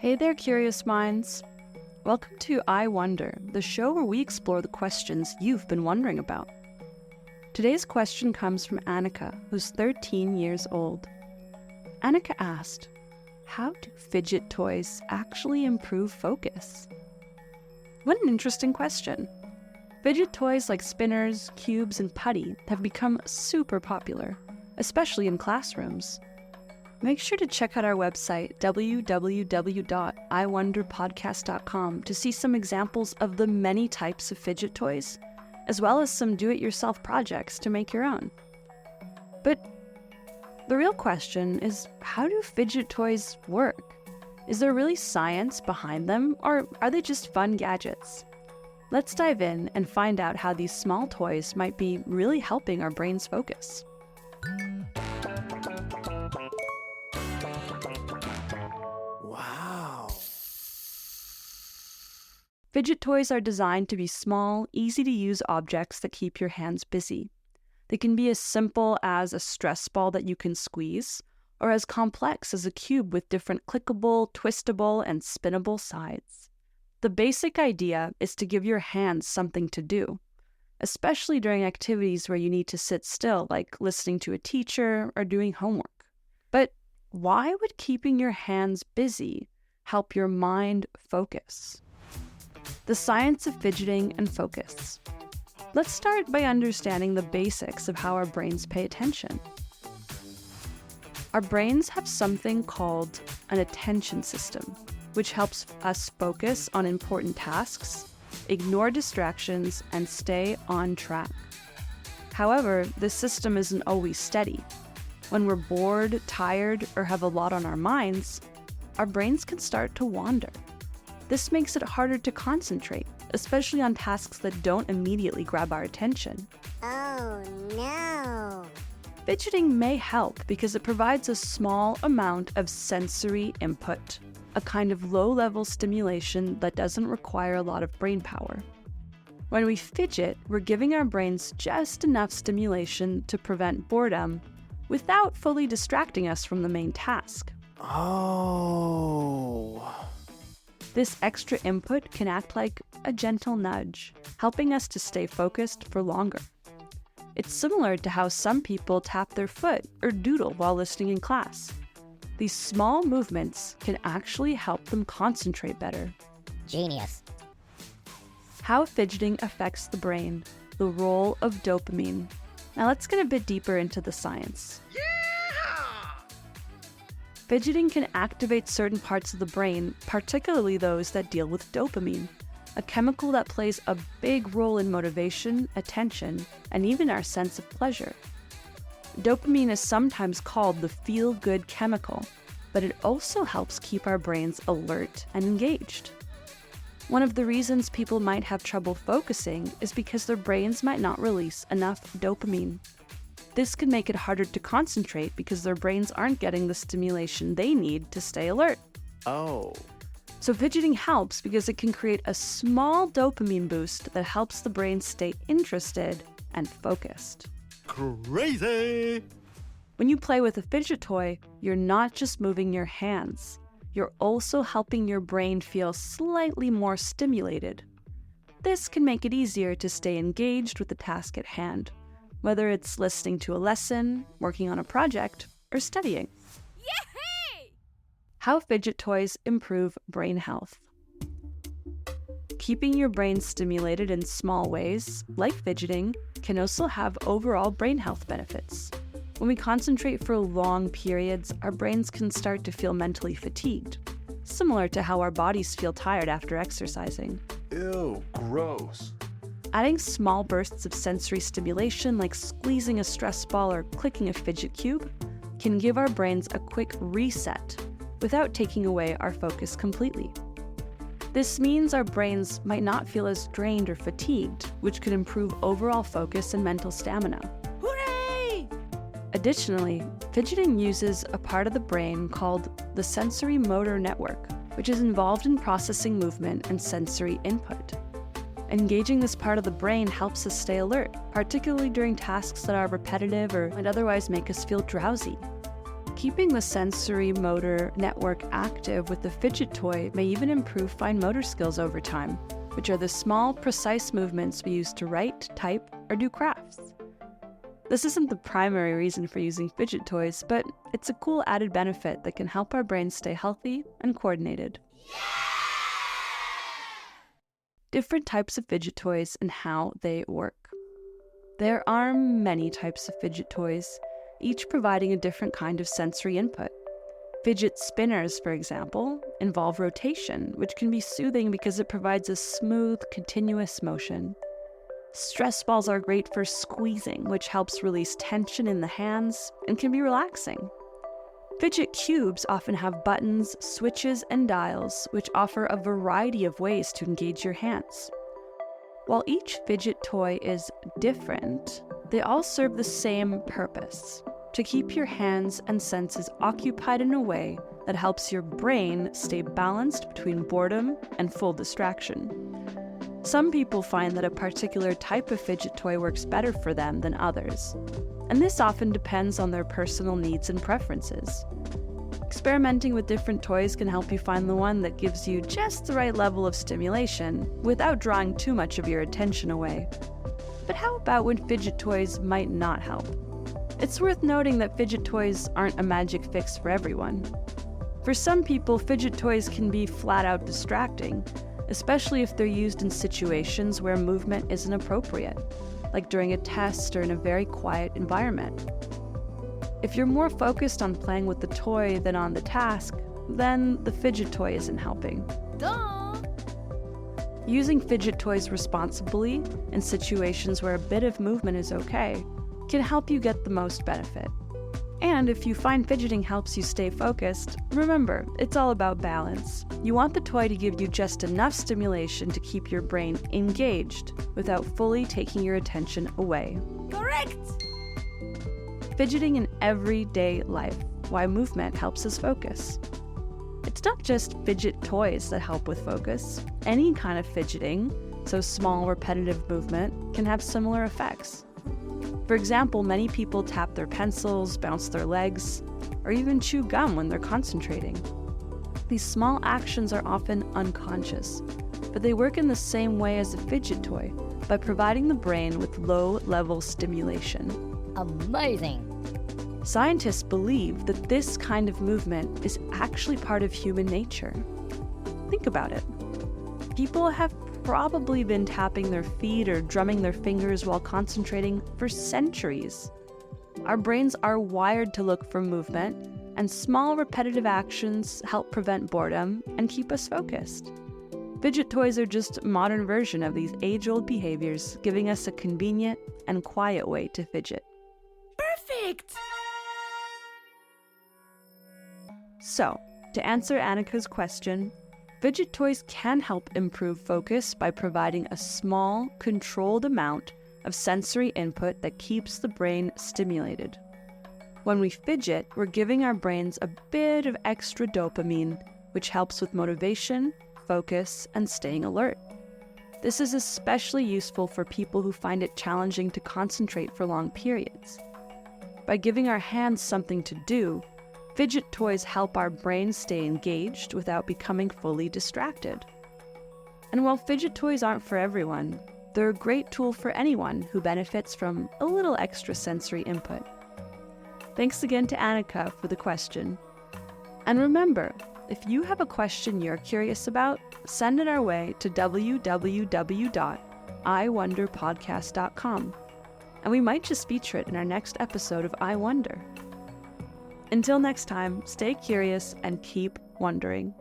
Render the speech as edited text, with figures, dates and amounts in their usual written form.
Hey there, curious minds. Welcome to I Wonder, the show where we explore the questions you've been wondering about. Today's question comes from Annika, who's 13 years old. Annika asked, how do fidget toys actually improve focus? What an interesting question. Fidget toys like spinners, cubes, and putty have become super popular, especially in classrooms. Make sure to check out our website, www.iwonderpodcast.com, to see some examples of the many types of fidget toys, as well as some do-it-yourself projects to make your own. But the real question is, how do fidget toys work? Is there really science behind them, or are they just fun gadgets? Let's dive in and find out how these small toys might be really helping our brains focus. Fidget toys are designed to be small, easy-to-use objects that keep your hands busy. They can be as simple as a stress ball that you can squeeze, or as complex as a cube with different clickable, twistable, and spinnable sides. The basic idea is to give your hands something to do, especially during activities where you need to sit still, like listening to a teacher or doing homework. But why would keeping your hands busy help your mind focus? The science of fidgeting and focus. Let's start by understanding the basics of how our brains pay attention. Our brains have something called an attention system, which helps us focus on important tasks, ignore distractions, and stay on track. However, this system isn't always steady. When we're bored, tired, or have a lot on our minds, our brains can start to wander. This makes it harder to concentrate, especially on tasks that don't immediately grab our attention. Oh no! Fidgeting may help because it provides a small amount of sensory input, a kind of low-level stimulation that doesn't require a lot of brain power. When we fidget, we're giving our brains just enough stimulation to prevent boredom without fully distracting us from the main task. Oh. This extra input can act like a gentle nudge, helping us to stay focused for longer. It's similar to how some people tap their foot or doodle while listening in class. These small movements can actually help them concentrate better. Genius. How fidgeting affects the brain, the role of dopamine. Now let's get a bit deeper into the science. Fidgeting can activate certain parts of the brain, particularly those that deal with dopamine, a chemical that plays a big role in motivation, attention, and even our sense of pleasure. Dopamine is sometimes called the feel-good chemical, but it also helps keep our brains alert and engaged. One of the reasons people might have trouble focusing is because their brains might not release enough dopamine. This can make it harder to concentrate because their brains aren't getting the stimulation they need to stay alert. Oh. So fidgeting helps because it can create a small dopamine boost that helps the brain stay interested and focused. Crazy! When you play with a fidget toy, you're not just moving your hands. You're also helping your brain feel slightly more stimulated. This can make it easier to stay engaged with the task at hand, whether it's listening to a lesson, working on a project, or studying. Yay! How fidget toys improve brain health. Keeping your brain stimulated in small ways, like fidgeting, can also have overall brain health benefits. When we concentrate for long periods, our brains can start to feel mentally fatigued, similar to how our bodies feel tired after exercising. Ew, gross. Adding small bursts of sensory stimulation, like squeezing a stress ball or clicking a fidget cube, can give our brains a quick reset without taking away our focus completely. This means our brains might not feel as drained or fatigued, which could improve overall focus and mental stamina. Hooray! Additionally, fidgeting uses a part of the brain called the sensory motor network, which is involved in processing movement and sensory input. Engaging this part of the brain helps us stay alert, particularly during tasks that are repetitive or might otherwise make us feel drowsy. Keeping the sensory motor network active with the fidget toy may even improve fine motor skills over time, which are the small, precise movements we use to write, type, or do crafts. This isn't the primary reason for using fidget toys, but it's a cool added benefit that can help our brains stay healthy and coordinated. Different types of fidget toys and how they work. There are many types of fidget toys, each providing a different kind of sensory input. Fidget spinners, for example, involve rotation, which can be soothing because it provides a smooth, continuous motion. Stress balls are great for squeezing, which helps release tension in the hands and can be relaxing. Fidget cubes often have buttons, switches, and dials, which offer a variety of ways to engage your hands. While each fidget toy is different, they all serve the same purpose: to keep your hands and senses occupied in a way that helps your brain stay balanced between boredom and full distraction. Some people find that a particular type of fidget toy works better for them than others, and this often depends on their personal needs and preferences. Experimenting with different toys can help you find the one that gives you just the right level of stimulation without drawing too much of your attention away. But how about when fidget toys might not help? It's worth noting that fidget toys aren't a magic fix for everyone. For some people, fidget toys can be flat out distracting, especially if they're used in situations where movement isn't appropriate, like during a test or in a very quiet environment. If you're more focused on playing with the toy than on the task, then the fidget toy isn't helping. Duh! Using fidget toys responsibly in situations where a bit of movement is okay can help you get the most benefit. And if you find fidgeting helps you stay focused, remember, it's all about balance. You want the toy to give you just enough stimulation to keep your brain engaged without fully taking your attention away. Correct! Fidgeting in everyday life, why movement helps us focus. It's not just fidget toys that help with focus. Any kind of fidgeting, so small repetitive movement, can have similar effects. For example, many people tap their pencils, bounce their legs, or even chew gum when they're concentrating. These small actions are often unconscious, but they work in the same way as a fidget toy by providing the brain with low-level stimulation. Amazing! Scientists believe that this kind of movement is actually part of human nature. Think about it. People have probably been tapping their feet or drumming their fingers while concentrating for centuries. Our brains are wired to look for movement, and small repetitive actions help prevent boredom and keep us focused. Fidget toys are just a modern version of these age-old behaviors, giving us a convenient and quiet way to fidget. Perfect! So, to answer Annika's question, fidget toys can help improve focus by providing a small, controlled amount of sensory input that keeps the brain stimulated. When we fidget, we're giving our brains a bit of extra dopamine, which helps with motivation, focus, and staying alert. This is especially useful for people who find it challenging to concentrate for long periods. By giving our hands something to do, fidget toys help our brains stay engaged without becoming fully distracted. And while fidget toys aren't for everyone, they're a great tool for anyone who benefits from a little extra sensory input. Thanks again to Annika for the question. And remember, if you have a question you're curious about, send it our way to www.iwonderpodcast.com, and we might just feature it in our next episode of I Wonder. Until next time, stay curious and keep wondering.